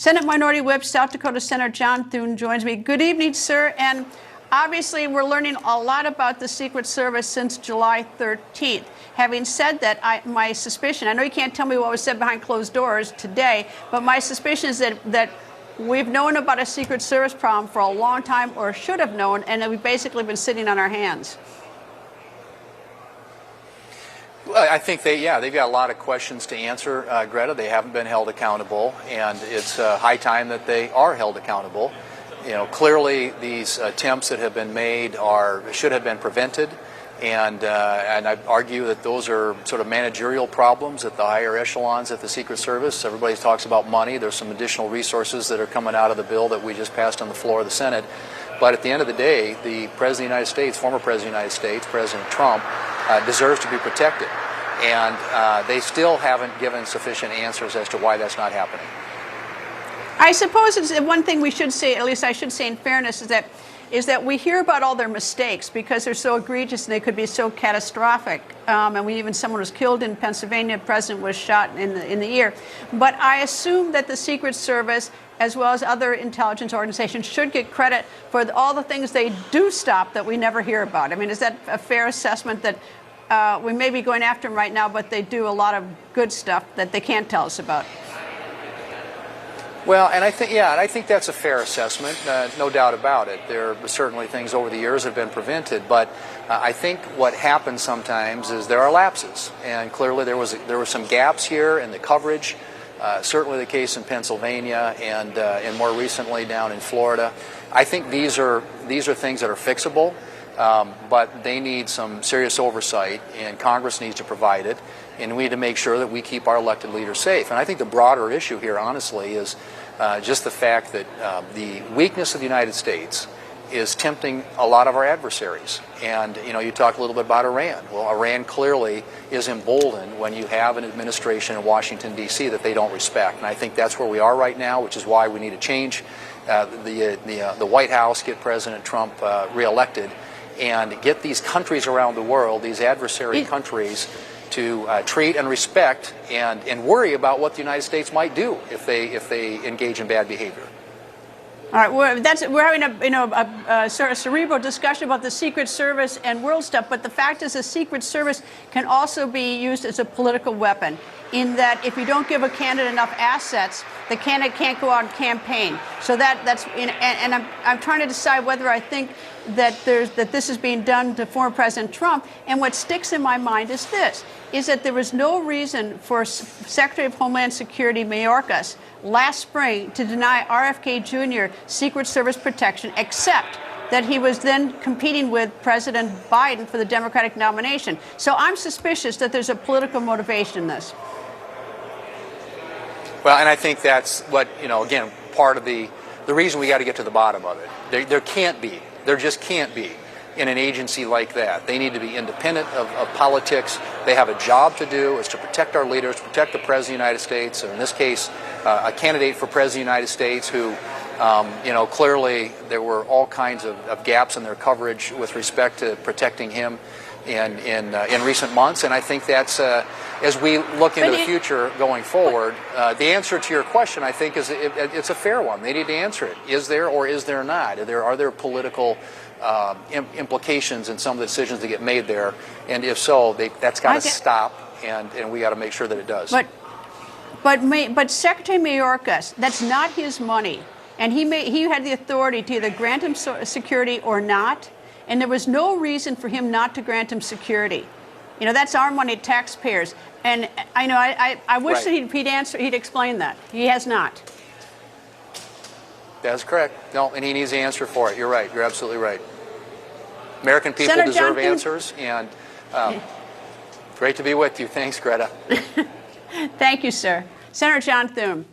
Senate Minority Whip, South Dakota Senator John Thune joins me. Good evening, sir. And obviously, we're learning a lot about the Secret Service since July 13th. Having said that, my suspicion, I know you can't tell me what was said behind closed doors today, but my suspicion is that we've known about a Secret Service problem for a long time, or should have known, and that we've basically been sitting on our hands. Well, I think they've got a lot of questions to answer, Greta. They haven't been held accountable, and it's high time that they are held accountable. You know, clearly these attempts that have been made should have been prevented, and I argue that those are sort of managerial problems at the higher echelons at the Secret Service. Everybody talks about money. There's some additional resources that are coming out of the bill that we just passed on the floor of the Senate. But at the end of the day, the President of the United States, former President of the United States, President Trump, deserves to be protected. And they still haven't given sufficient answers as to why that's not happening. I suppose it's one thing we should say, at least I should say in fairness, is that we hear about all their mistakes because they're so egregious and they could be so catastrophic. And even someone was killed in Pennsylvania, the president was shot in the ear. But I assume that the Secret Service, as well as other intelligence organizations, should get credit for all the things they do stop that we never hear about. I mean, is that a fair assessment that we may be going after them right now, but they do a lot of good stuff that they can't tell us about? Well, and I think that's a fair assessment, no doubt about it. There are certainly things over the years that have been prevented, but I think what happens sometimes is there are lapses, and clearly there were some gaps here in the coverage. Certainly the case in Pennsylvania and more recently down in Florida. I think these are things that are fixable, but they need some serious oversight, and Congress needs to provide it, and we need to make sure that we keep our elected leaders safe. And I think the broader issue here, honestly, is just the fact that the weakness of the United States is tempting a lot of our adversaries. And, you know, you talked a little bit about Iran. Well, Iran clearly is emboldened when you have an administration in Washington, D.C. that they don't respect. And I think that's where we are right now, which is why we need to change the White House, get President Trump reelected, and get these countries around the world, these adversary countries, to treat and respect and worry about what the United States might do if they engage in bad behavior. All right, we're having a sort of cerebral discussion about the Secret Service and world stuff, but the fact is the Secret Service can also be used as a political weapon, in that if you don't give a candidate enough assets, the candidate can't go out and campaign. So and I'm trying to decide whether I think that this is being done to former President Trump. And what sticks in my mind is that there was no reason for Secretary of Homeland Security Mayorkas last spring to deny RFK Jr. Secret Service protection, except that he was then competing with President Biden for the Democratic nomination. So I'm suspicious that there's a political motivation in this. Well, and I think that's what, again, part of the reason we got to get to the bottom of it. There just can't be in an agency like that. They need to be independent of politics. They have a job to do, is to protect our leaders, protect the President of the United States, and in this case, a candidate for President of the United States who, clearly there were all kinds of gaps in their coverage with respect to protecting him in recent months. And I think that's, as we look into the future going forward, the answer to your question, I think, is it's a fair one. They need to answer it. Is there or is there not? Are there political implications in some of the decisions that get made there? And if so, that's got to stop, and we got to make sure that it does. But Secretary Mayorkas, that's not his money, and he had the authority to either grant him security or not, and there was no reason for him not to grant him security. That's our money, taxpayers, and I wish that he'd explain that. He has not. That's correct. No, and he needs the answer for it. You're right. You're absolutely right. American people Senator deserve Johnson, answers, and great to be with you. Thanks, Greta. Thank you, sir. Senator John Thune.